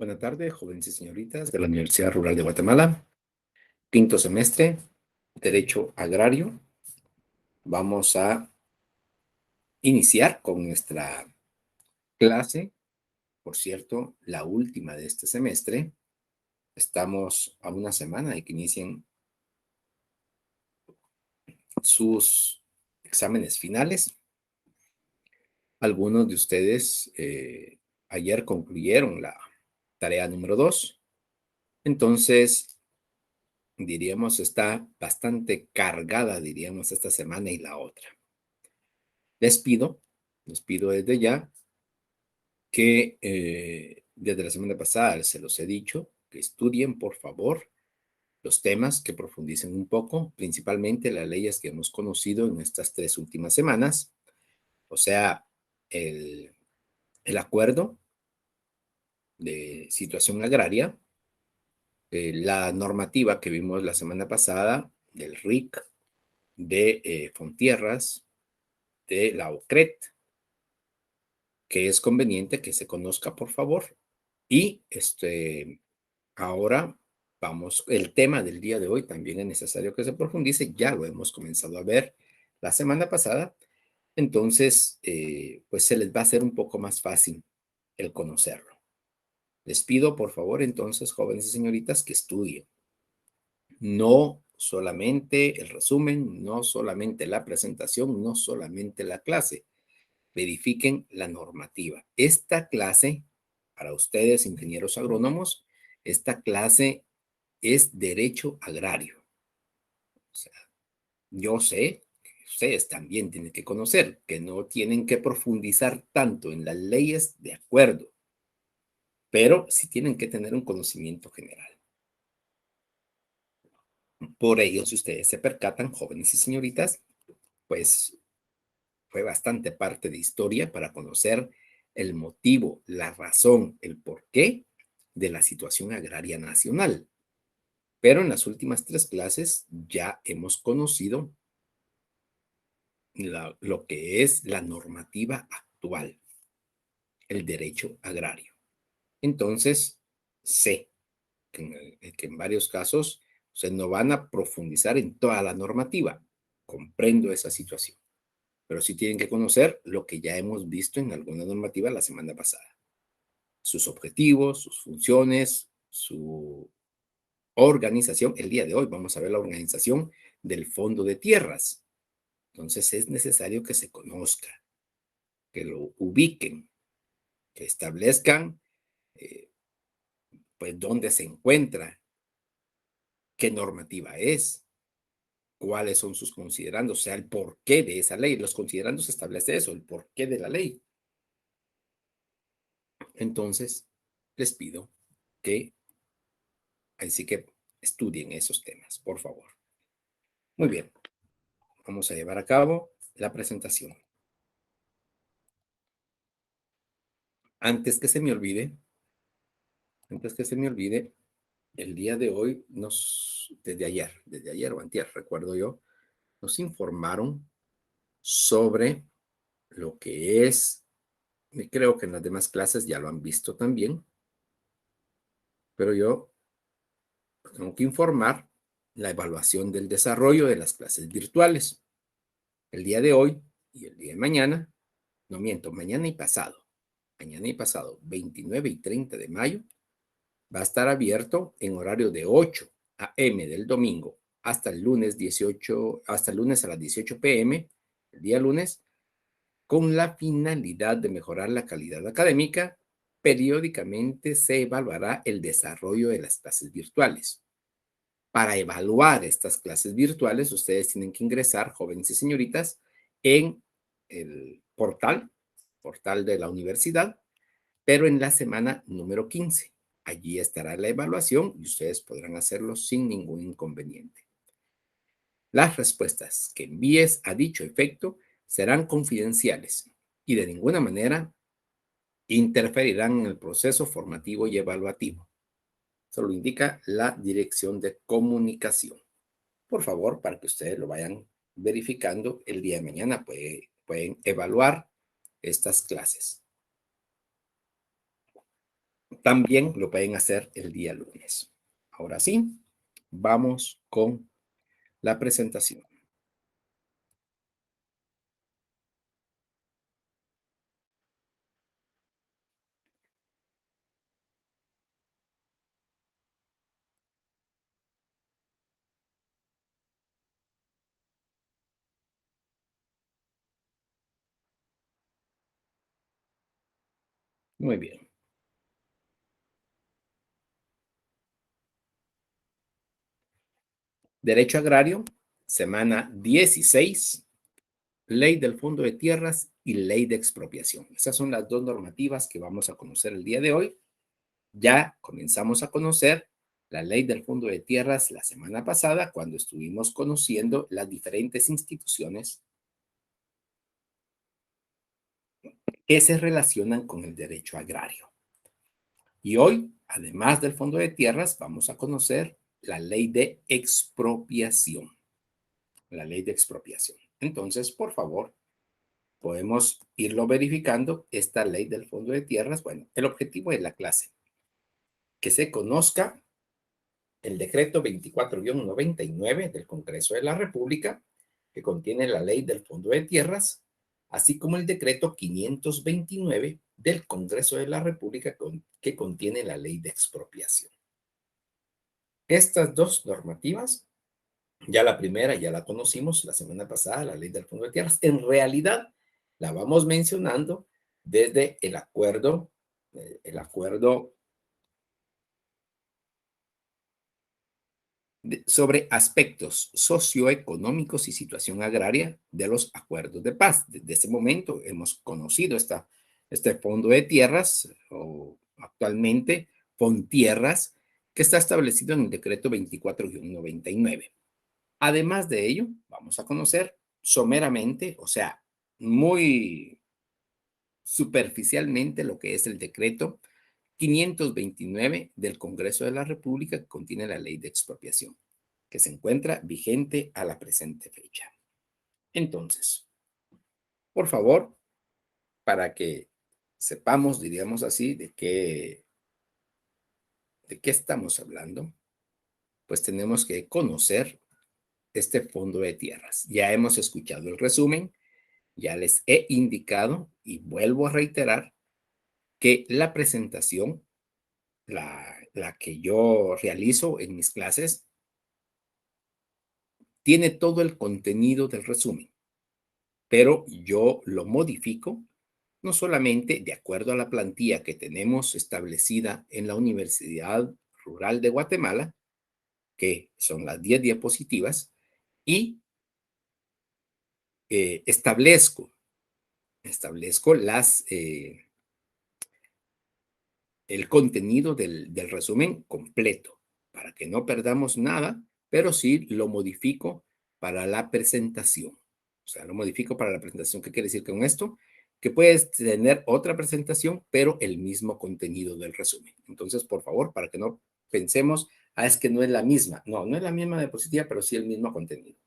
Buenas tardes, jóvenes y señoritas de la Universidad Rural de Guatemala, quinto semestre, Derecho Agrario. Vamos a iniciar con nuestra clase, por cierto, la última de este semestre. Estamos a una semana de que inicien sus exámenes finales. Algunos de ustedes ayer concluyeron la tarea número 2. Entonces, diríamos, está bastante cargada, diríamos, esta semana y la otra. Les pido desde ya que desde la semana pasada se los he dicho, que estudien, por favor, los temas, que profundicen un poco, principalmente las leyes que hemos conocido en estas 3 últimas semanas, o sea, el, el acuerdo de situación agraria, la normativa que vimos la semana pasada del RIC, de Fontierras, de la OCRET, que es conveniente que se conozca, por favor. Y ahora vamos, el tema del día de hoy también es necesario que se profundice, ya lo hemos comenzado a ver la semana pasada, entonces pues se les va a hacer un poco más fácil el conocerlo. Les pido, por favor, entonces, jóvenes y señoritas, que estudien. No solamente el resumen, no solamente la presentación, no solamente la clase. Verifiquen la normativa. Esta clase, para ustedes, ingenieros agrónomos, esta clase es derecho agrario. O sea, yo sé que ustedes también tienen que conocer que no tienen que profundizar tanto en las leyes, de acuerdo, pero sí tienen que tener un conocimiento general. Por ello, si ustedes se percatan, jóvenes y señoritas, pues fue bastante parte de historia para conocer el motivo, la razón, el porqué de la situación agraria nacional. Pero en las últimas 3 clases ya hemos conocido lo que es la normativa actual, el derecho agrario. Entonces, sé que en varios casos no van a profundizar en toda la normativa. Comprendo esa situación, pero sí tienen que conocer lo que ya hemos visto en alguna normativa la semana pasada. Sus objetivos, sus funciones, su organización. El día de hoy vamos a ver la organización del Fondo de Tierras. Entonces es necesario que se conozca, que lo ubiquen, que establezcan pues dónde se encuentra, qué normativa es, cuáles son sus considerandos, o sea, el porqué de esa ley. Los considerandos establece eso, el porqué de la ley. Entonces, les pido que así que estudien esos temas, por favor. Muy bien, vamos a llevar a cabo la presentación. Antes que se me olvide, el día de hoy desde ayer o antier, recuerdo yo, nos informaron sobre lo que es, y creo que en las demás clases ya lo han visto también, pero yo tengo que informar la evaluación del desarrollo de las clases virtuales. El día de hoy y el día de mañana, no miento, mañana y pasado, 29 y 30 de mayo, va a estar abierto en horario de 8 a.m. del domingo hasta el lunes a las 18 p.m., el día lunes, con la finalidad de mejorar la calidad académica. Periódicamente se evaluará el desarrollo de las clases virtuales. Para evaluar estas clases virtuales, ustedes tienen que ingresar, jóvenes y señoritas, en el portal de la universidad, pero en la semana número 15. Allí estará la evaluación y ustedes podrán hacerlo sin ningún inconveniente. Las respuestas que envíes a dicho efecto serán confidenciales y de ninguna manera interferirán en el proceso formativo y evaluativo. Eso lo indica la Dirección de Comunicación. Por favor, para que ustedes lo vayan verificando el día de mañana, pueden evaluar estas clases. También lo pueden hacer el día lunes. Ahora sí, vamos con la presentación. Muy bien. Derecho agrario, semana 16, ley del Fondo de Tierras y ley de expropiación. Esas son las dos normativas que vamos a conocer el día de hoy. Ya comenzamos a conocer la ley del Fondo de Tierras la semana pasada cuando estuvimos conociendo las diferentes instituciones que se relacionan con el derecho agrario. Y hoy, además del Fondo de Tierras, vamos a conocer la ley de expropiación. La ley de expropiación. Entonces, por favor, podemos irlo verificando, esta ley del Fondo de Tierras. Bueno, el objetivo de la clase, que se conozca el decreto 24-99 del Congreso de la República, que contiene la ley del Fondo de Tierras, así como el decreto 529 del Congreso de la República que contiene la ley de expropiación. Estas dos normativas, ya la primera ya la conocimos la semana pasada, la ley del Fondo de Tierras. En realidad, la vamos mencionando desde el acuerdo sobre aspectos socioeconómicos y situación agraria de los acuerdos de paz. Desde ese momento hemos conocido este fondo de tierras, o actualmente FONTIERRAS, que está establecido en el decreto 24-99. Además de ello, vamos a conocer someramente, o sea, muy superficialmente, lo que es el decreto 529 del Congreso de la República, que contiene la ley de expropiación, que se encuentra vigente a la presente fecha. Entonces, por favor, para que sepamos, diríamos así, de qué estamos hablando, pues tenemos que conocer este fondo de tierras. Ya hemos escuchado el resumen, ya les he indicado y vuelvo a reiterar que la presentación, la que yo realizo en mis clases, tiene todo el contenido del resumen, pero yo lo modifico no solamente de acuerdo a la plantilla que tenemos establecida en la Universidad Rural de Guatemala, que son las 10 diapositivas, y establezco el contenido del resumen completo, para que no perdamos nada, pero sí lo modifico para la presentación. O sea, lo modifico para la presentación. ¿Qué quiere decir con esto? Que puedes tener otra presentación, pero el mismo contenido del resumen. Entonces, por favor, para que no pensemos, es que no es la misma. No, no es la misma diapositiva, pero sí el mismo contenido.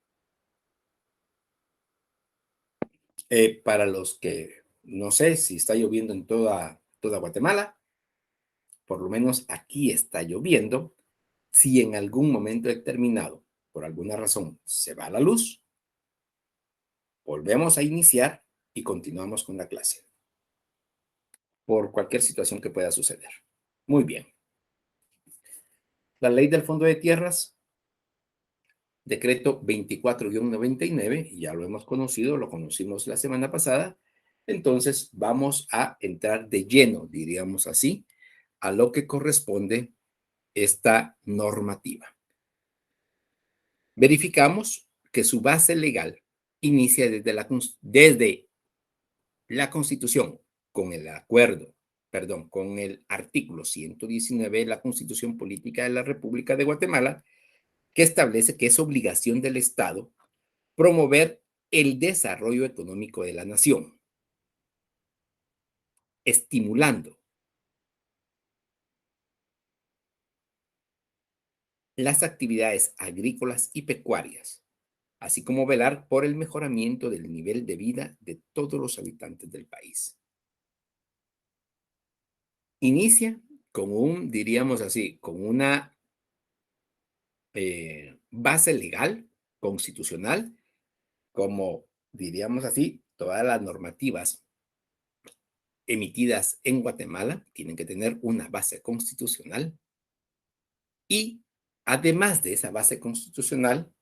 Para los que no sé si está lloviendo en toda Guatemala, por lo menos aquí está lloviendo. Si en algún momento determinado, por alguna razón, se va la luz, volvemos a iniciar y continuamos con la clase, por cualquier situación que pueda suceder. Muy bien. La ley del Fondo de Tierras, decreto 24-99, ya lo hemos conocido, lo conocimos la semana pasada. Entonces vamos a entrar de lleno, diríamos así, a lo que corresponde esta normativa. Verificamos que su base legal inicia desde la Constitución con el con el artículo 119 de la Constitución Política de la República de Guatemala, que establece que es obligación del Estado promover el desarrollo económico de la nación, estimulando las actividades agrícolas y pecuarias, así como velar por el mejoramiento del nivel de vida de todos los habitantes del país. Inicia con un, diríamos así, con una base legal, constitucional, como diríamos así, todas las normativas emitidas en Guatemala tienen que tener una base constitucional y además de esa base constitucional,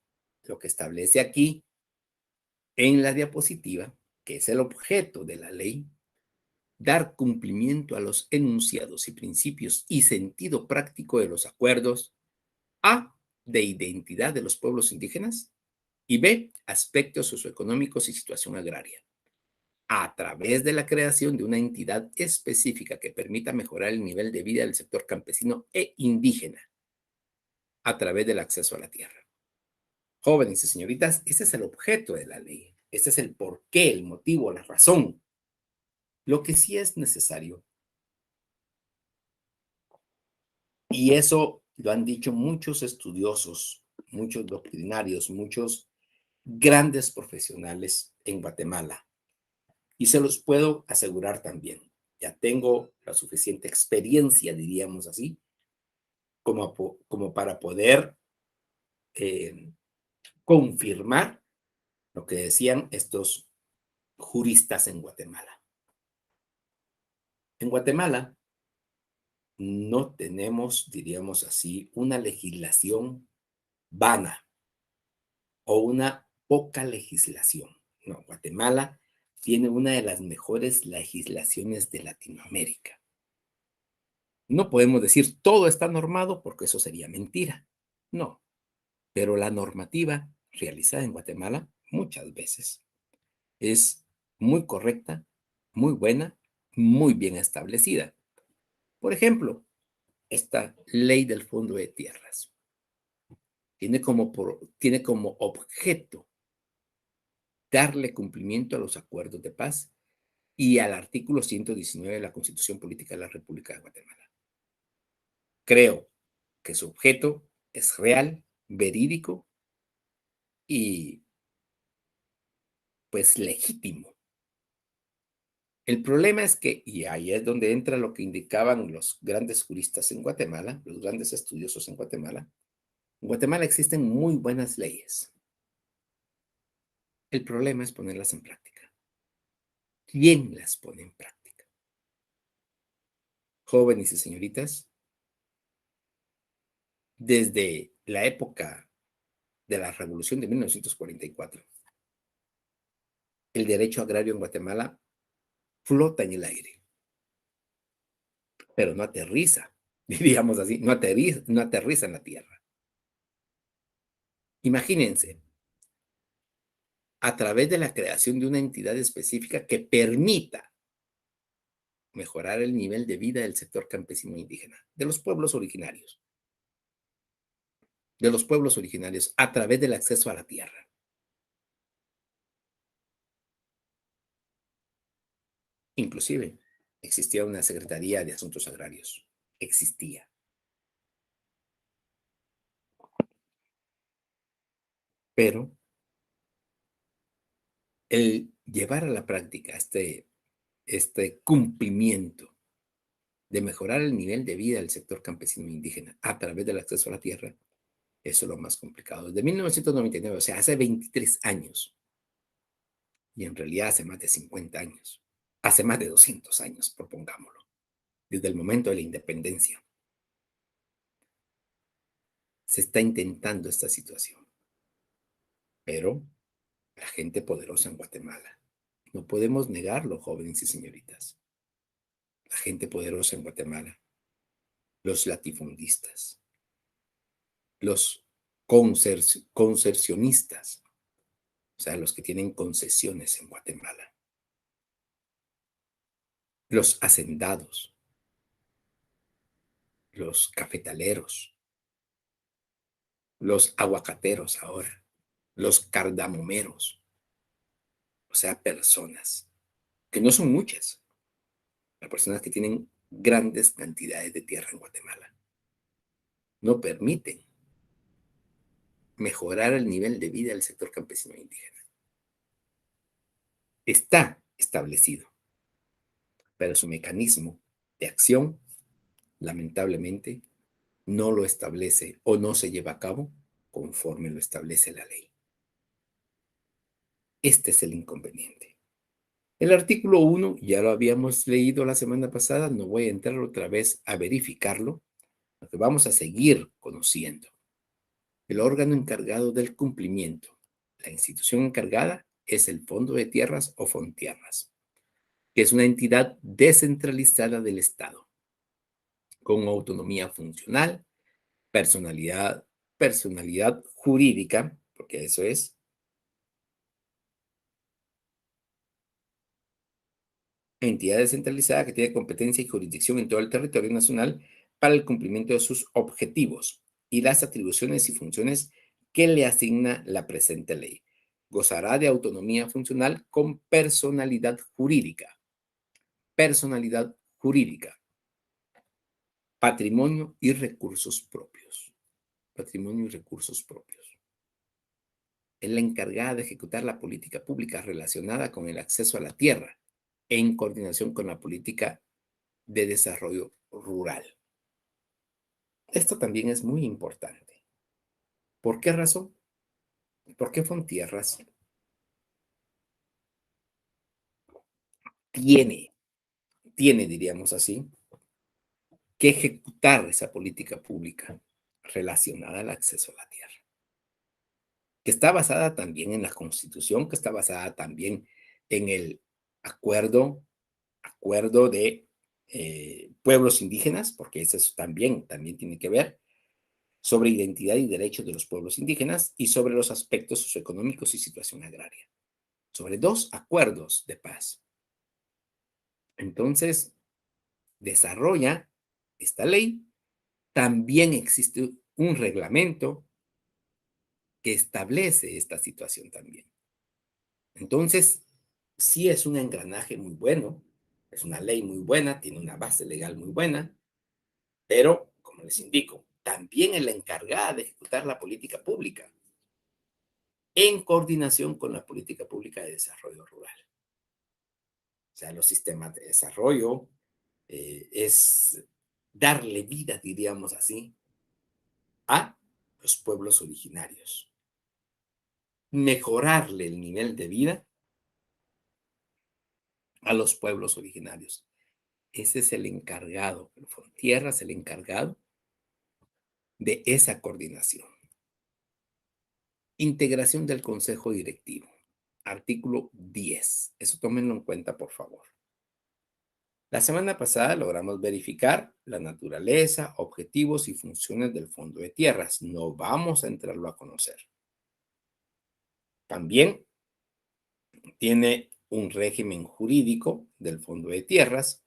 lo que establece aquí en la diapositiva, que es el objeto de la ley, dar cumplimiento a los enunciados y principios y sentido práctico de los acuerdos A, de identidad de los pueblos indígenas y B, aspectos socioeconómicos y situación agraria, a través de la creación de una entidad específica que permita mejorar el nivel de vida del sector campesino e indígena a través del acceso a la tierra. Jóvenes y señoritas, ese es el objeto de la ley. Ese es el porqué, el motivo, la razón. Lo que sí es necesario, y eso lo han dicho muchos estudiosos, muchos doctrinarios, muchos grandes profesionales en Guatemala, y se los puedo asegurar también. Ya tengo la suficiente experiencia, diríamos así, como para poder eh, confirmar lo que decían estos juristas en Guatemala. En Guatemala no tenemos, diríamos así, una legislación vana o una poca legislación. No, Guatemala tiene una de las mejores legislaciones de Latinoamérica. No podemos decir todo está normado porque eso sería mentira. No, pero la normativa realizada en Guatemala muchas veces es muy correcta, muy buena, muy bien establecida. Por ejemplo, esta ley del Fondo de Tierras tiene como objeto darle cumplimiento a los acuerdos de paz y al artículo 119 de la Constitución Política de la República de Guatemala. Creo que su objeto es real, verídico y pues legítimo. El problema es que, y ahí es donde entra lo que indicaban los grandes juristas en Guatemala, los grandes estudiosos en Guatemala existen muy buenas leyes. El problema es ponerlas en práctica. ¿Quién las pone en práctica? Jóvenes y señoritas, desde la época de la Revolución de 1944, el derecho agrario en Guatemala flota en el aire, pero no aterriza, diríamos así, no aterriza en la tierra. Imagínense, a través de la creación de una entidad específica que permita mejorar el nivel de vida del sector campesino indígena, de los pueblos originarios, a través del acceso a la tierra. Inclusive, existía una Secretaría de Asuntos Agrarios. Existía. Pero el llevar a la práctica este cumplimiento de mejorar el nivel de vida del sector campesino indígena a través del acceso a la tierra, eso es lo más complicado. Desde 1999, o sea, hace 23 años, y en realidad hace más de 50 años, hace más de 200 años, propongámoslo, desde el momento de la independencia, se está intentando esta situación. Pero la gente poderosa en Guatemala, no podemos negarlo, jóvenes y señoritas, la gente poderosa en Guatemala, los latifundistas, los concesionistas, o sea, los que tienen concesiones en Guatemala, los hacendados, los cafetaleros, los aguacateros ahora, los cardamomeros, o sea, personas que no son muchas, las personas que tienen grandes cantidades de tierra en Guatemala, no permiten mejorar el nivel de vida del sector campesino indígena. Está establecido, pero su mecanismo de acción lamentablemente, no lo establece o no se lleva a cabo conforme lo establece la ley. Este es el inconveniente. El artículo 1 ya lo habíamos leído la semana pasada, no voy a entrar otra vez a verificarlo, porque vamos a seguir conociendo. El órgano encargado del cumplimiento, la institución encargada es el Fondo de Tierras o Fontierras, que es una entidad descentralizada del Estado, con autonomía funcional, personalidad jurídica, porque eso es, entidad descentralizada que tiene competencia y jurisdicción en todo el territorio nacional para el cumplimiento de sus objetivos y las atribuciones y funciones que le asigna la presente ley. Gozará de autonomía funcional con personalidad jurídica. Personalidad jurídica. Patrimonio y recursos propios. Patrimonio y recursos propios. Es la encargada de ejecutar la política pública relacionada con el acceso a la tierra en coordinación con la política de desarrollo rural. Esto también es muy importante. ¿Por qué razón? Porque Fontierras diríamos así, que ejecutar esa política pública relacionada al acceso a la tierra, que está basada también en la Constitución, que está basada también en el acuerdo de pueblos indígenas, porque eso también tiene que ver, sobre identidad y derechos de los pueblos indígenas y sobre los aspectos socioeconómicos y situación agraria, sobre 2 acuerdos de paz. Entonces, desarrolla esta ley. También existe un reglamento que establece esta situación también. Entonces, sí es un engranaje muy bueno, es una ley muy buena, tiene una base legal muy buena, pero, como les indico, también es la encargada de ejecutar la política pública en coordinación con la política pública de desarrollo rural. O sea, los sistemas de desarrollo es darle vida, diríamos así, a los pueblos originarios, mejorarle el nivel de vida a los pueblos originarios. Ese es el encargado, Fontierra es el encargado de esa coordinación. Integración del Consejo Directivo. Artículo 10. Eso tómenlo en cuenta, por favor. La semana pasada logramos verificar la naturaleza, objetivos y funciones del Fondo de Tierras. No vamos a entrarlo a conocer. También tiene un régimen jurídico del Fondo de Tierras.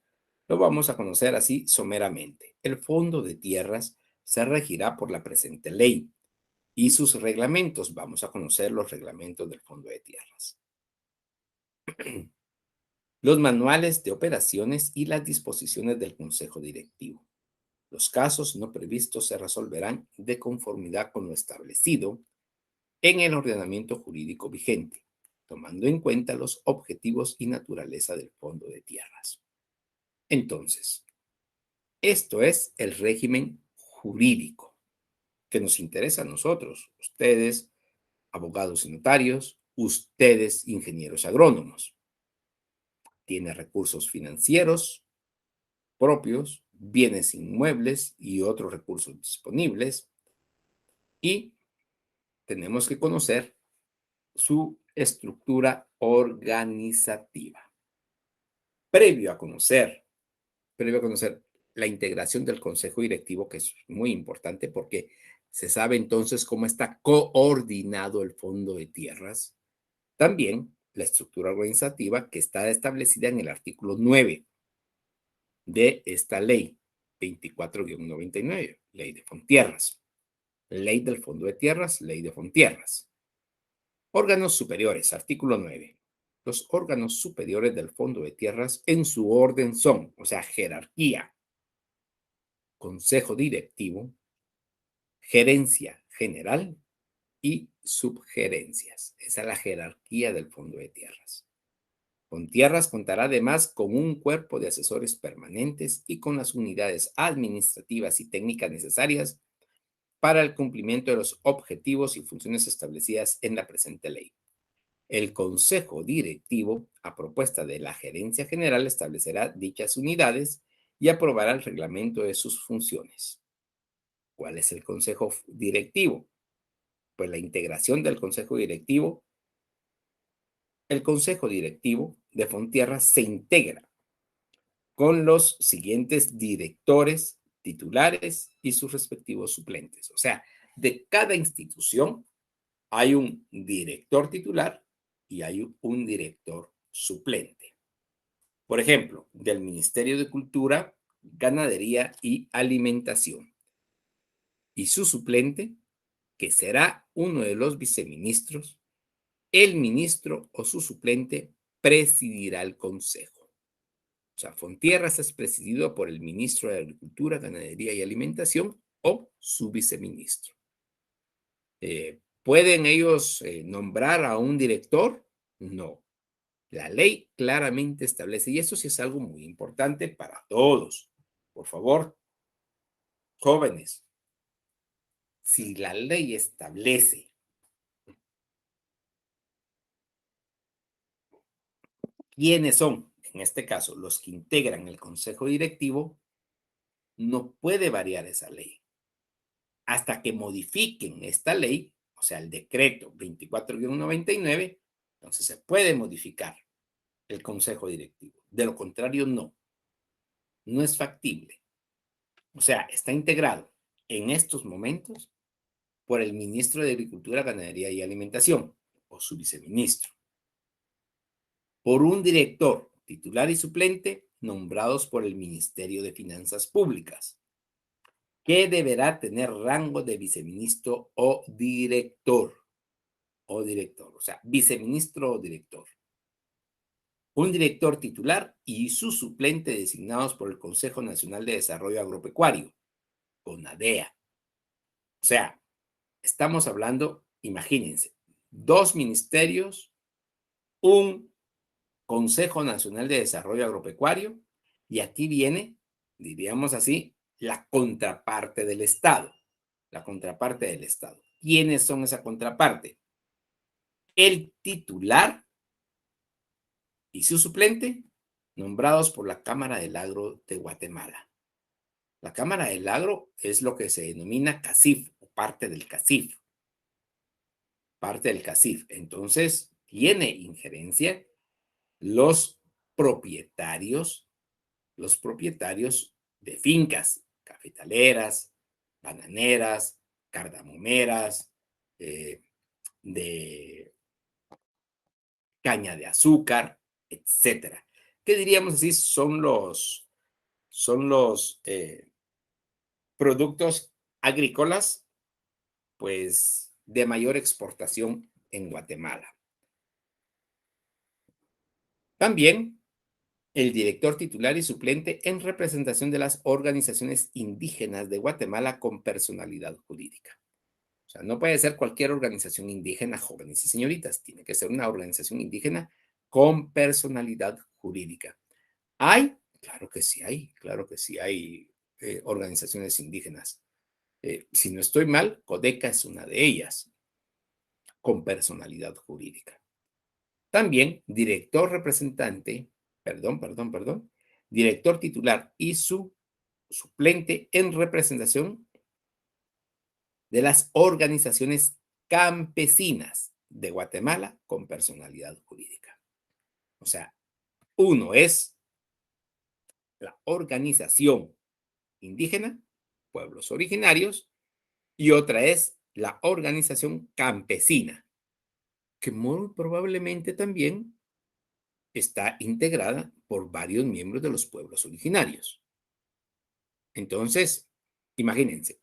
Lo vamos a conocer así someramente. El Fondo de Tierras se regirá por la presente ley y sus reglamentos. Vamos a conocer los reglamentos del Fondo de Tierras. Los manuales de operaciones y las disposiciones del Consejo Directivo. Los casos no previstos se resolverán de conformidad con lo establecido en el ordenamiento jurídico vigente, tomando en cuenta los objetivos y naturaleza del Fondo de Tierras. Entonces, esto es el régimen jurídico que nos interesa a nosotros, ustedes, abogados y notarios, ustedes, ingenieros agrónomos. Tiene recursos financieros propios, bienes inmuebles y otros recursos disponibles. Y tenemos que conocer su estructura organizativa. Previo a conocer, la integración del Consejo Directivo, que es muy importante porque se sabe entonces cómo está coordinado el Fondo de Tierras. También la estructura organizativa que está establecida en el artículo 9 de esta ley 24-99, ley de Fontierras, ley del Fondo de Tierras, ley de Fontierras. Órganos superiores, artículo 9. Los órganos superiores del Fondo de Tierras en su orden son, o sea, jerarquía, consejo directivo, gerencia general y subgerencias. Esa es la jerarquía del Fondo de Tierras. Fontierras contará además con un cuerpo de asesores permanentes y con las unidades administrativas y técnicas necesarias para el cumplimiento de los objetivos y funciones establecidas en la presente ley. El Consejo Directivo, a propuesta de la Gerencia General, establecerá dichas unidades y aprobará el reglamento de sus funciones. ¿Cuál es el Consejo Directivo? Pues la integración del Consejo Directivo. El Consejo Directivo de Fontierra se integra con los siguientes directores, titulares y sus respectivos suplentes. O sea, de cada institución hay un director titular y hay un director suplente. Por ejemplo, del Ministerio de Cultura, Ganadería y Alimentación. Y su suplente, que será uno de los viceministros, el ministro o su suplente presidirá el consejo. O sea, Fontierras es presidido por el ministro de Agricultura, Ganadería y Alimentación o su viceministro. ¿Pueden ellos nombrar a un director? No. La ley claramente establece, y eso sí es algo muy importante para todos. Por favor, jóvenes, si la ley establece quiénes son, en este caso, los que integran el consejo directivo, no puede variar esa ley. Hasta que modifiquen esta ley, o sea, el decreto 24-99, entonces se puede modificar el consejo directivo. De lo contrario, no. No es factible. O sea, está integrado en estos momentos por el ministro de Agricultura, Ganadería y Alimentación, o su viceministro, por un director titular y suplente nombrados por el Ministerio de Finanzas Públicas, que deberá tener rango de viceministro o director, o sea, viceministro o director. Un director titular y su suplente designados por el Consejo Nacional de Desarrollo Agropecuario, CONADEA. O sea, estamos hablando, imagínense, dos ministerios, un Consejo Nacional de Desarrollo Agropecuario, y aquí viene, diríamos así, la contraparte del Estado. La contraparte del Estado. ¿Quiénes son esa contraparte? El titular y su suplente, nombrados por la Cámara del Agro de Guatemala. La Cámara del Agro es lo que se denomina CACIF, o parte del CACIF. Parte del CACIF. Entonces, tiene injerencia los propietarios, los propietarios de fincas cafetaleras, bananeras, cardamomeras, de caña de azúcar, etcétera. ¿Qué diríamos así? Son los productos agrícolas, pues, de mayor exportación en Guatemala. También el director titular y suplente en representación de las organizaciones indígenas de Guatemala con personalidad jurídica. O sea, no puede ser cualquier organización indígena, jóvenes y señoritas, tiene que ser una organización indígena con personalidad jurídica. ¿Hay? Claro que sí hay organizaciones indígenas. Si no estoy mal, Codeca es una de ellas, con personalidad jurídica. También director representante, director titular y su suplente en representación de las organizaciones campesinas de Guatemala con personalidad jurídica. O sea, uno es la organización indígena, pueblos originarios, y otra es la organización campesina, que muy probablemente también está integrada por varios miembros de los pueblos originarios. Entonces, imagínense,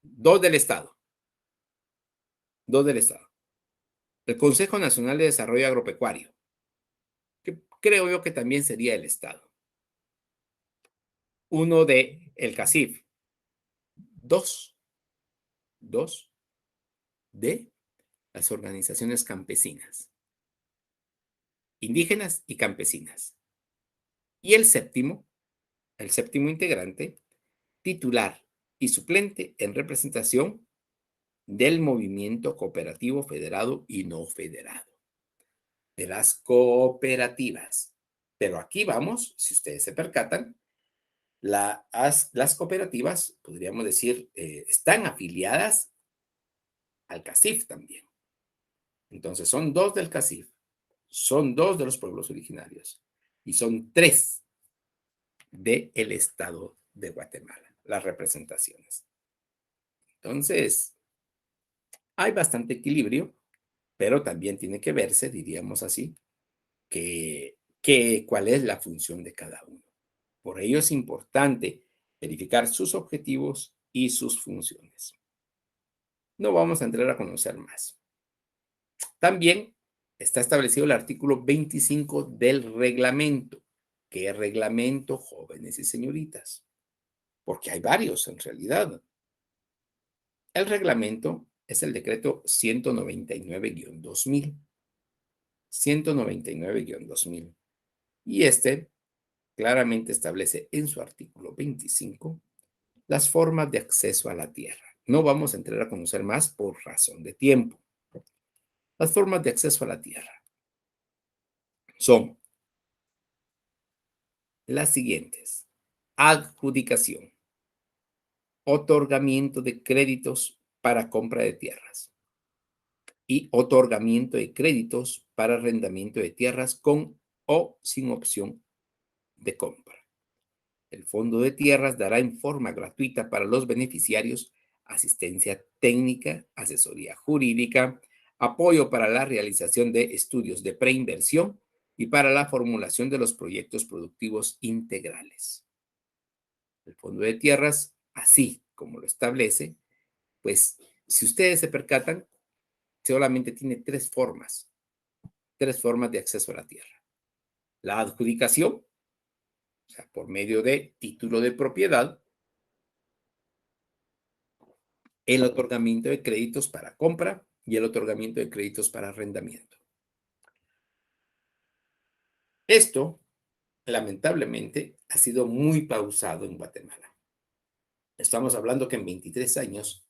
dos del Estado, dos del Estado. El Consejo Nacional de Desarrollo Agropecuario, que creo yo que también sería el Estado. Uno de el CACIF, dos, dos de las organizaciones campesinas. indígenas y campesinas. Y el séptimo integrante, titular y suplente en representación del movimiento cooperativo federado y no federado, de las cooperativas. Pero aquí vamos, si ustedes se percatan, las cooperativas, podríamos decir, están afiliadas al CACIF también. Entonces, son dos del CACIF, son dos de los pueblos originarios y son tres del Estado de Guatemala, las representaciones. Entonces, hay bastante equilibrio, pero también tiene que verse, diríamos así, cuál es la función de cada uno. Por ello es importante verificar sus objetivos y sus funciones. No vamos a entrar a conocer más. También está establecido el artículo 25 del reglamento. ¿Qué reglamento, jóvenes y señoritas? Porque hay varios en realidad. El reglamento es el decreto 199-2000. 199-2000. Y este claramente establece en su artículo 25 las formas de acceso a la tierra. No vamos a entrar a conocer más por razón de tiempo. Las formas de acceso a la tierra son las siguientes: adjudicación, otorgamiento de créditos para compra de tierras y otorgamiento de créditos para arrendamiento de tierras con o sin opción de compra. El Fondo de Tierras dará en forma gratuita para los beneficiarios asistencia técnica, asesoría jurídica, apoyo para la realización de estudios de preinversión y para la formulación de los proyectos productivos integrales. El Fondo de Tierras, así como lo establece, pues si ustedes se percatan, solamente tiene tres formas de acceso a la tierra. La adjudicación, o sea, por medio de título de propiedad; el otorgamiento de créditos para compra y el otorgamiento de créditos para arrendamiento. Esto, lamentablemente, ha sido muy pausado en Guatemala. Estamos hablando que en 23 años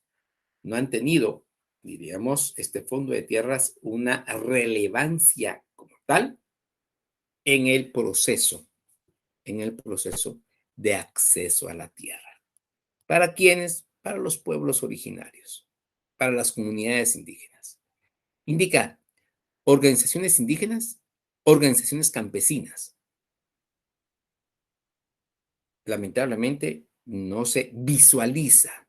no han tenido, diríamos, este fondo de tierras una relevancia como tal en el proceso, de acceso a la tierra. ¿Para quiénes? Para los pueblos originarios, para las comunidades indígenas. Indica organizaciones indígenas, organizaciones campesinas. Lamentablemente no se visualiza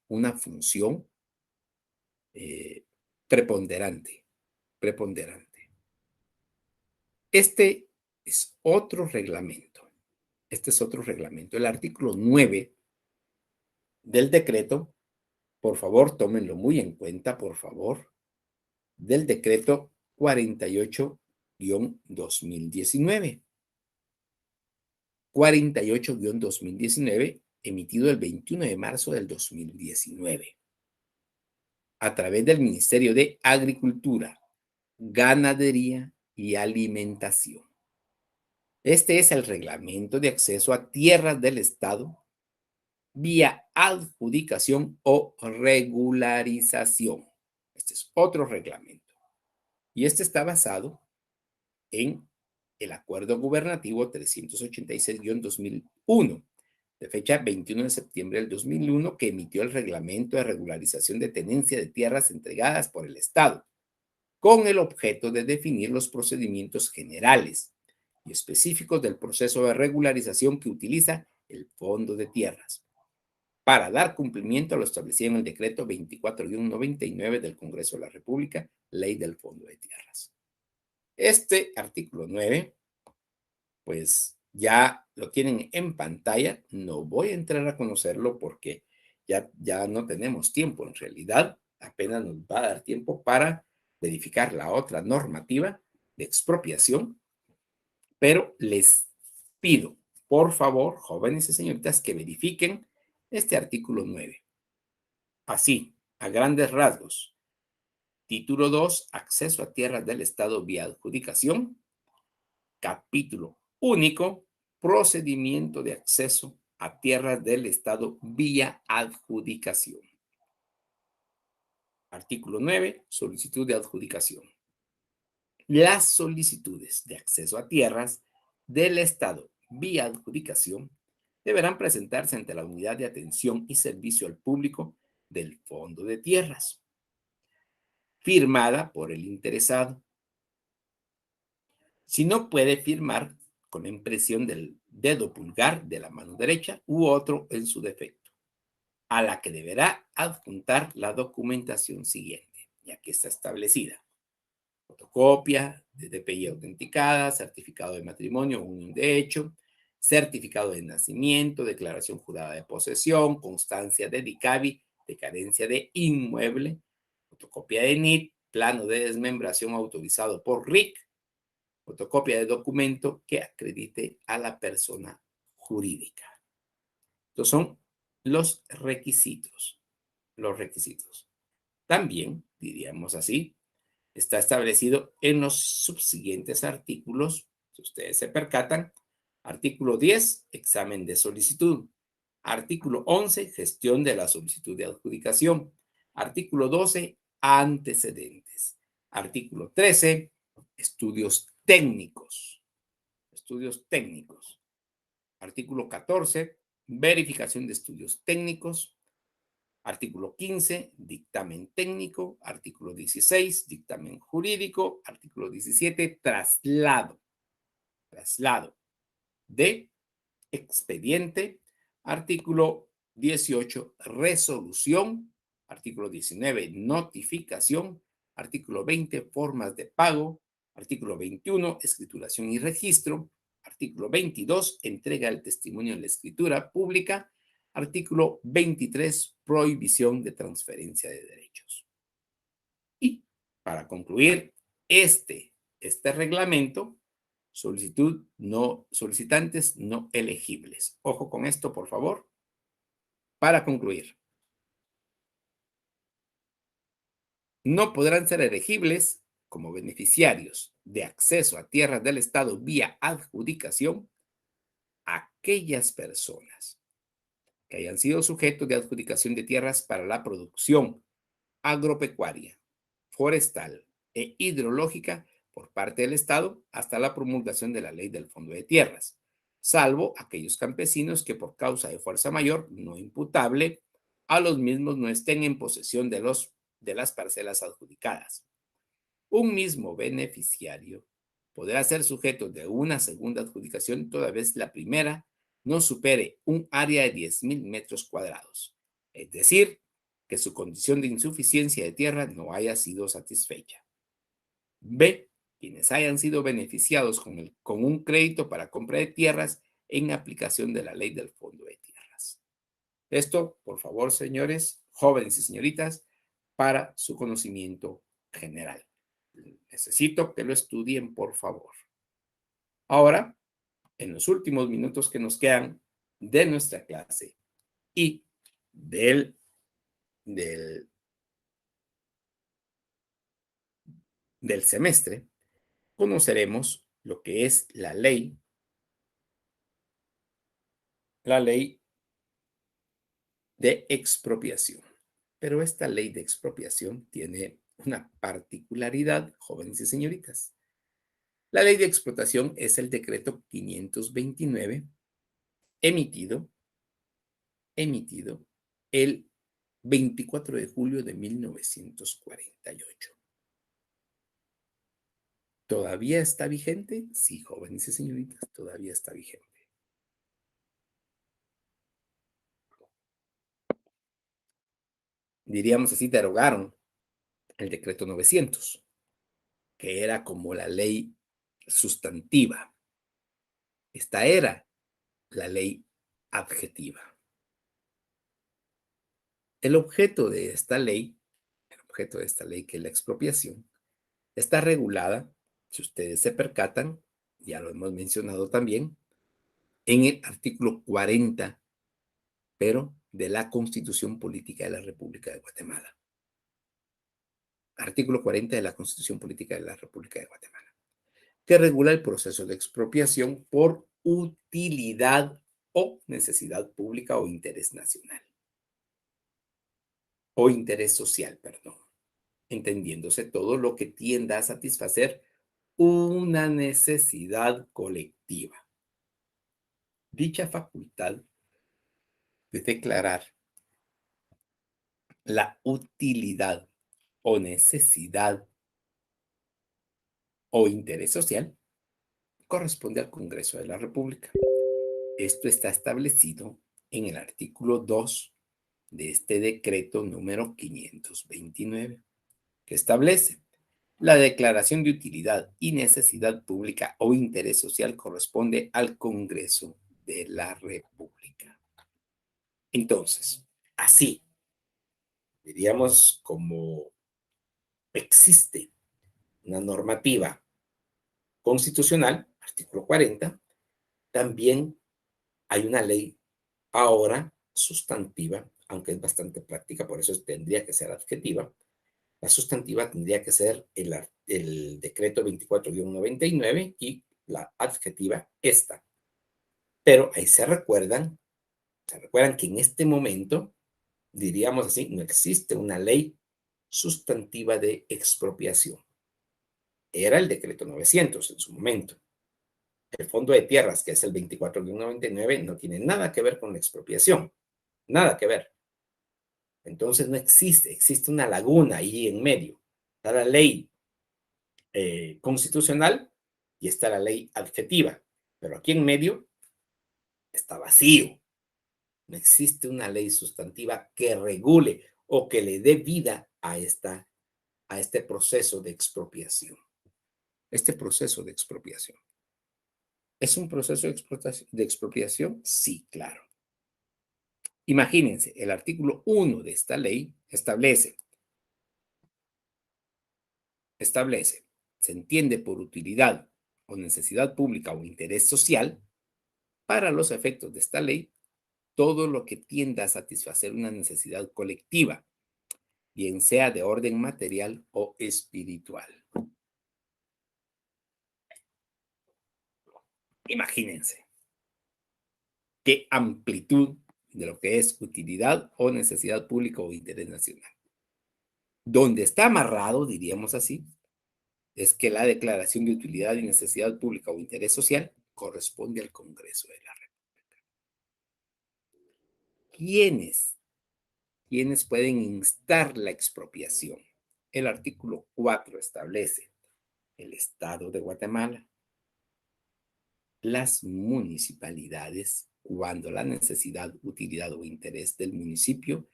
una función eh, preponderante, preponderante. Este es otro reglamento. El artículo 9 del decreto, por favor, tómenlo muy en cuenta, por favor, del decreto 48-2019. 48-2019, emitido el 21 de marzo del 2019, a través del Ministerio de Agricultura, Ganadería y Alimentación. Este es el reglamento de acceso a tierras del Estado vía adjudicación o regularización. Este es otro reglamento. Y este está basado en el Acuerdo Gubernativo 386-2001, de fecha 21 de septiembre del 2001, que emitió el Reglamento de Regularización de Tenencia de Tierras entregadas por el Estado, con el objeto de definir los procedimientos generales y específicos del proceso de regularización que utiliza el Fondo de Tierras, para dar cumplimiento a lo establecido en el decreto 24-99 del Congreso de la República, Ley del Fondo de Tierras. Este artículo 9, pues ya lo tienen en pantalla. No voy a entrar a conocerlo porque ya no tenemos tiempo. En realidad, apenas nos va a dar tiempo para verificar la otra normativa de expropiación, pero les pido, por favor, jóvenes y señoritas, que verifiquen este artículo 9. Así, a grandes rasgos. Título 2, acceso a tierras del Estado vía adjudicación. Capítulo único, procedimiento de acceso a tierras del Estado vía adjudicación. Artículo 9, solicitud de adjudicación. Las solicitudes de acceso a tierras del Estado vía adjudicación deberán presentarse ante la Unidad de Atención y Servicio al Público del Fondo de Tierras, firmada por el interesado. Si no puede firmar, con la impresión del dedo pulgar de la mano derecha u otro en su defecto, a la que deberá adjuntar la documentación siguiente, ya que está establecida: fotocopia de DPI autenticada, certificado de matrimonio, unión de hecho, certificado de nacimiento, declaración jurada de posesión, constancia de DICABI de carencia de inmueble, fotocopia de NIT, plano de desmembración autorizado por RIC, fotocopia de documento que acredite a la persona jurídica. Estos son los requisitos. Los requisitos. También, diríamos así, está establecido en los subsiguientes artículos, si ustedes se percatan. Artículo 10, examen de solicitud. Artículo 11, gestión de la solicitud de adjudicación. Artículo 12, antecedentes. Artículo 13, estudios técnicos. Estudios técnicos. Artículo 14, verificación de estudios técnicos. Artículo 15, dictamen técnico. Artículo 16, dictamen jurídico. Artículo 17, traslado. Traslado de expediente. Artículo 18, resolución. Artículo 19, notificación. Artículo 20, formas de pago. Artículo 21, escrituración y registro. Artículo 22, entrega del testimonio en la escritura pública. Artículo 23, prohibición de transferencia de derechos. Y para concluir, este reglamento, solicitantes no elegibles. Ojo con esto, por favor. Para concluir, no podrán ser elegibles como beneficiarios de acceso a tierras del Estado vía adjudicación aquellas personas que hayan sido sujetos de adjudicación de tierras para la producción agropecuaria, forestal e hidrológica por parte del Estado hasta la promulgación de la ley del Fondo de Tierras, salvo aquellos campesinos que por causa de fuerza mayor no imputable a los mismos no estén en posesión de las parcelas adjudicadas. Un mismo beneficiario podrá ser sujeto de una segunda adjudicación toda vez la primera no supere un área de 10,000 metros cuadrados, es decir, que su condición de insuficiencia de tierra no haya sido satisfecha. B. Quienes hayan sido beneficiados con un crédito para compra de tierras en aplicación de la ley del Fondo de Tierras. Esto, por favor, señores, jóvenes y señoritas, para su conocimiento general. Necesito que lo estudien, por favor. Ahora, en los últimos minutos que nos quedan de nuestra clase y del, del, del semestre, conoceremos lo que es la ley de expropiación. Pero esta ley de expropiación tiene una particularidad, jóvenes y señoritas. La ley de explotación es el decreto 529 emitido el 24 de julio de 1948. ¿Todavía está vigente? Sí, jóvenes y señoritas, todavía está vigente. Diríamos así, derogaron el decreto 900, que era como la ley sustantiva. Esta era la ley adjetiva. El objeto de esta ley, que es la expropiación, está regulada, si ustedes se percatan, ya lo hemos mencionado también, en el artículo 40, pero de la Constitución Política de la República de Guatemala. Artículo 40 de la Constitución Política de la República de Guatemala, que regula el proceso de expropiación por utilidad o necesidad pública o interés nacional, o interés social, perdón, entendiéndose todo lo que tienda a satisfacer una necesidad colectiva. Dicha facultad de declarar la utilidad o necesidad o interés social corresponde al Congreso de la República. Esto está establecido en el artículo 2 de este decreto número 529, que establece la declaración de utilidad y necesidad pública o interés social corresponde al Congreso de la República. Entonces, así, diríamos, como existe una normativa constitucional, artículo 40, también hay una ley ahora sustantiva, aunque es bastante práctica, por eso tendría que ser adjetiva. La sustantiva tendría que ser el decreto 24-99 y la adjetiva esta. Pero ahí se recuerdan que en este momento, diríamos así, no existe una ley sustantiva de expropiación. Era el decreto 900 en su momento. El Fondo de Tierras, que es el 24-99, no tiene nada que ver con la expropiación. Nada que ver. Entonces no existe una laguna ahí en medio. Está la ley constitucional y está la ley adjetiva. Pero aquí en medio está vacío. No existe una ley sustantiva que regule o que le dé vida a este proceso de expropiación. Este proceso de expropiación. ¿Es un proceso de expropiación? Sí, claro. Imagínense, el artículo 1 de esta ley establece, se entiende por utilidad o necesidad pública o interés social, para los efectos de esta ley, todo lo que tienda a satisfacer una necesidad colectiva, bien sea de orden material o espiritual. Imagínense qué amplitud de lo que es utilidad o necesidad pública o interés nacional. Donde está amarrado, diríamos así, es que la declaración de utilidad y necesidad pública o interés social corresponde al Congreso de la República. ¿Quiénes pueden instar la expropiación? El artículo 4 establece el Estado de Guatemala, las municipalidades, cuando la necesidad, utilidad o interés del municipio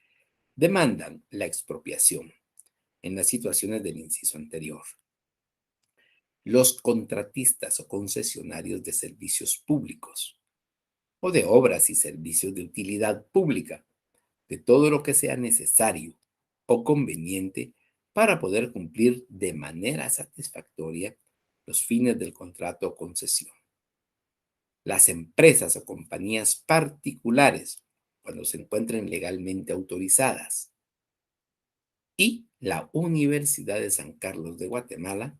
demandan la expropiación en las situaciones del inciso anterior. Los contratistas o concesionarios de servicios públicos o de obras y servicios de utilidad pública, de todo lo que sea necesario o conveniente para poder cumplir de manera satisfactoria los fines del contrato o concesión. Las empresas o compañías particulares, cuando se encuentren legalmente autorizadas. Y la Universidad de San Carlos de Guatemala,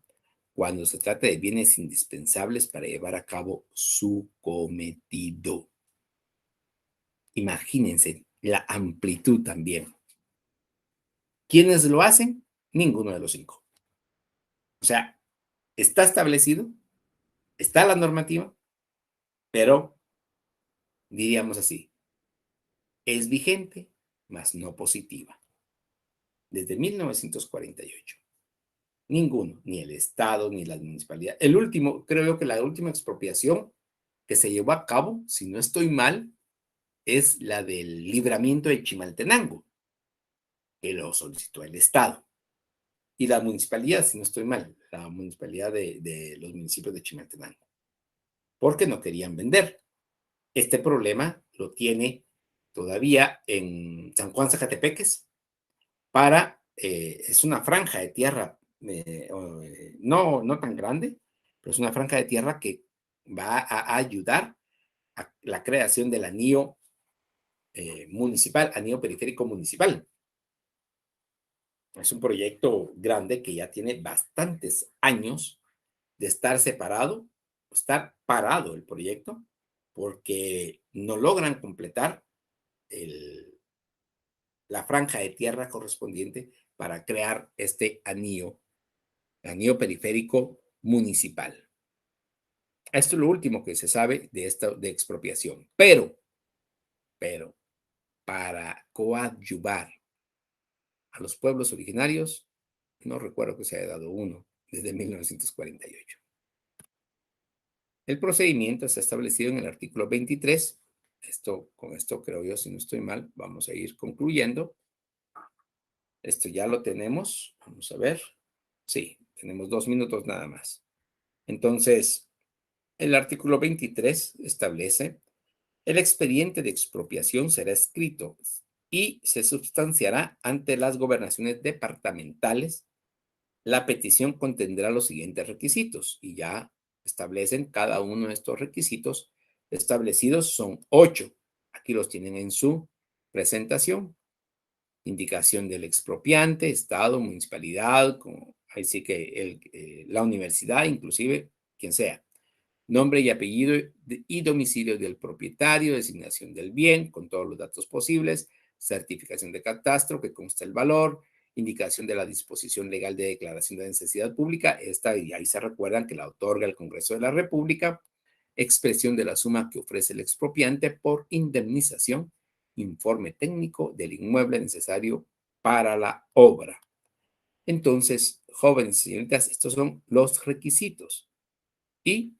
cuando se trata de bienes indispensables para llevar a cabo su cometido. Imagínense la amplitud también. ¿Quiénes lo hacen? Ninguno de los 5. O sea, está establecido, está la normativa, pero diríamos así, es vigente, mas no positiva. Desde 1948. Ninguno, ni el Estado, ni la municipalidad. El último, creo yo que la última expropiación que se llevó a cabo, si no estoy mal, es la del libramiento de Chimaltenango, que lo solicitó el Estado. Y la municipalidad, si no estoy mal, la municipalidad de los municipios de Chimaltenango, porque no querían vender. Este problema lo tiene todavía en San Juan Zacatepeques, es una franja de tierra, no tan grande, pero es una franja de tierra que va a ayudar a la creación del anillo municipal, anillo periférico municipal. Es un proyecto grande que ya tiene bastantes años de estar separado, estar parado el proyecto, porque no logran completar el, la franja de tierra correspondiente para crear este anillo periférico municipal. Esto es lo último que se sabe de esta de expropiación. Pero, para coadyuvar a los pueblos originarios, no recuerdo que se haya dado uno desde 1948. El procedimiento está establecido en el artículo 23. Con esto creo yo, si no estoy mal, vamos a ir concluyendo. Esto ya lo tenemos. Vamos a ver. Sí, tenemos 2 minutos nada más. Entonces, el artículo 23 establece: el expediente de expropiación será escrito y se substanciará ante las gobernaciones departamentales. La petición contendrá los siguientes requisitos y ya establecen cada uno de estos requisitos establecidos. Son 8. Aquí los tienen en su presentación. Indicación del expropiante, estado, municipalidad, ahí sí que la universidad, inclusive quien sea. Nombre y apellido y domicilio del propietario, designación del bien con todos los datos posibles, certificación de catastro que consta el valor, indicación de la disposición legal de declaración de necesidad pública, esta y ahí se recuerdan que la otorga el Congreso de la República, expresión de la suma que ofrece el expropiante por indemnización, informe técnico del inmueble necesario para la obra. Entonces, jóvenes y señoritas, estos son los requisitos y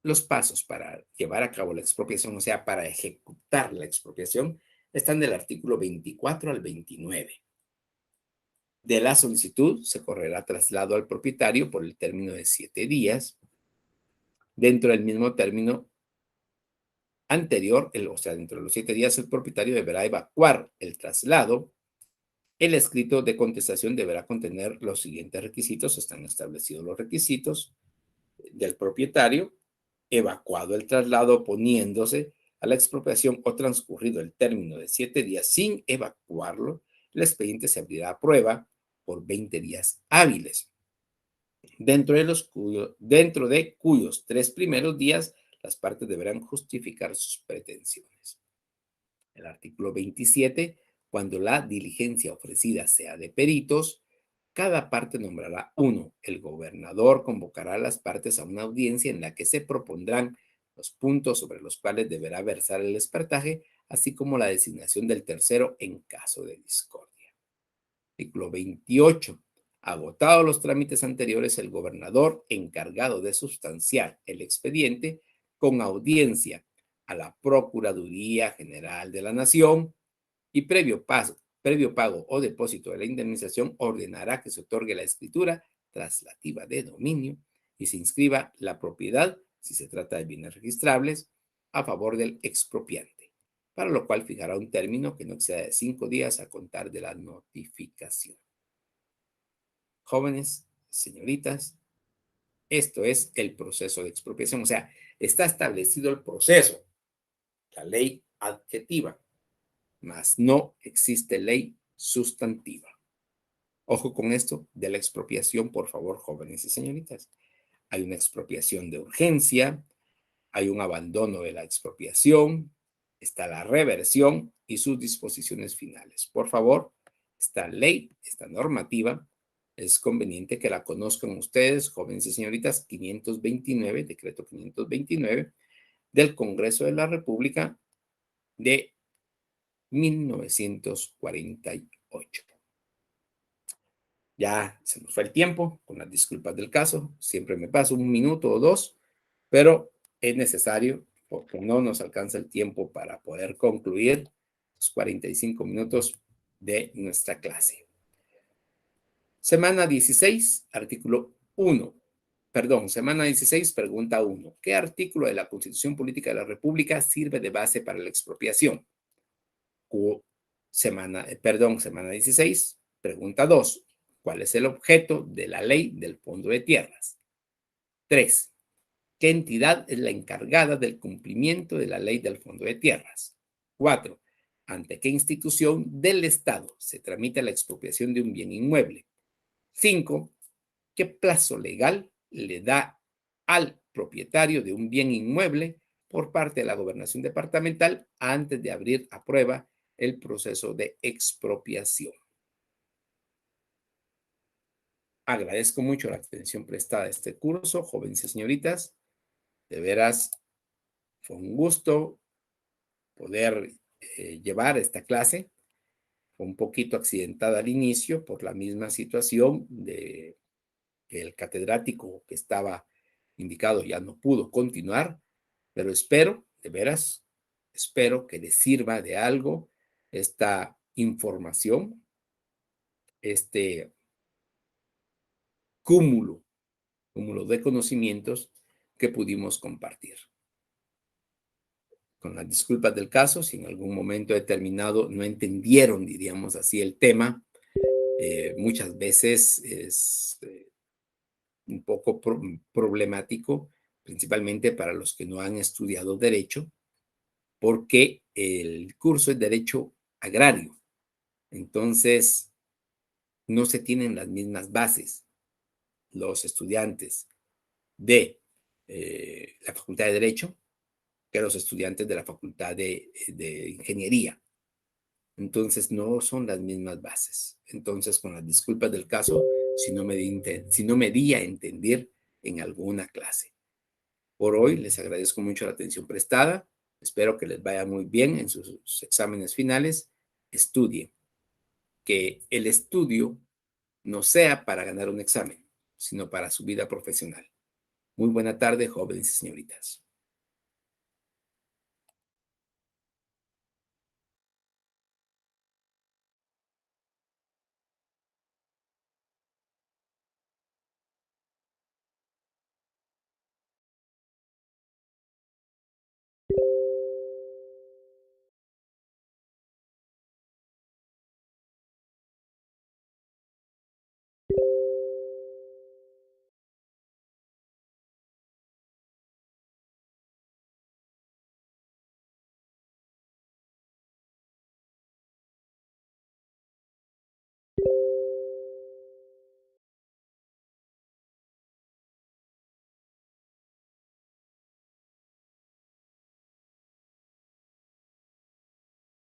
los pasos para llevar a cabo la expropiación, o sea, para ejecutar la expropiación, están del artículo 24 al 29. De la solicitud se correrá traslado al propietario por el término de 7 días. Dentro del mismo término anterior, o sea, dentro de los 7 días, el propietario deberá evacuar el traslado. El escrito de contestación deberá contener los siguientes requisitos. Están establecidos los requisitos del propietario. Evacuado el traslado oponiéndose a la expropiación o transcurrido el término de 7 días sin evacuarlo, el expediente se abrirá a prueba por 20 días hábiles, dentro de cuyos 3 primeros días las partes deberán justificar sus pretensiones. El artículo 27, cuando la diligencia ofrecida sea de peritos, cada parte nombrará uno. El gobernador convocará a las partes a una audiencia en la que se propondrán los puntos sobre los cuales deberá versar el expertaje, así como la designación del tercero en caso de discordia. Artículo 28. Agotados los trámites anteriores, el gobernador encargado de sustanciar el expediente con audiencia a la Procuraduría General de la Nación y previo pago o depósito de la indemnización, ordenará que se otorgue la escritura traslativa de dominio y se inscriba la propiedad, si se trata de bienes registrables, a favor del expropiante, para lo cual fijará un término que no exceda de 5 días a contar de la notificación. Jóvenes, señoritas, esto es el proceso de expropiación, o sea, está establecido el proceso, la ley adjetiva, mas no existe ley sustantiva. Ojo con esto de la expropiación, por favor, jóvenes y señoritas. Hay una expropiación de urgencia, hay un abandono de la expropiación, está la reversión y sus disposiciones finales. Por favor, esta ley, esta normativa, es conveniente que la conozcan ustedes, jóvenes y señoritas. 529, decreto 529 del Congreso de la República de 1948. Ya se nos fue el tiempo, con las disculpas del caso. Siempre me paso 1 minuto o 2, pero es necesario porque no nos alcanza el tiempo para poder concluir los 45 minutos de nuestra clase. Semana 16, artículo 1. Perdón, semana 16, pregunta 1. ¿Qué artículo de la Constitución Política de la República sirve de base para la expropiación? Semana 16, pregunta 2. ¿Cuál es el objeto de la ley del Fondo de Tierras? 3. ¿Qué entidad es la encargada del cumplimiento de la ley del Fondo de Tierras? 4. ¿Ante qué institución del Estado se tramita la expropiación de un bien inmueble? 5. ¿Qué plazo legal le da al propietario de un bien inmueble por parte de la gobernación departamental antes de abrir a prueba el proceso de expropiación? Agradezco mucho la atención prestada a este curso, jóvenes y señoritas. De veras, fue un gusto poder llevar esta clase. Fue un poquito accidentada al inicio por la misma situación de que el catedrático que estaba indicado ya no pudo continuar, pero espero, de veras, espero que les sirva de algo esta información, este cúmulo, cúmulo de conocimientos que pudimos compartir. Con las disculpas del caso, si en algún momento determinado no entendieron, diríamos así, el tema, muchas veces es un poco problemático, principalmente para los que no han estudiado derecho, porque el curso es derecho agrario. Entonces, no se tienen las mismas bases los estudiantes de la Facultad de Derecho que los estudiantes de la Facultad de Ingeniería. Entonces, no son las mismas bases. Entonces, con las disculpas del caso, si no me di a entender en alguna clase. Por hoy, les agradezco mucho la atención prestada. Espero que les vaya muy bien en sus exámenes finales. Estudien. Que el estudio no sea para ganar un examen, sino para su vida profesional. Muy buena tarde, jóvenes y señoritas.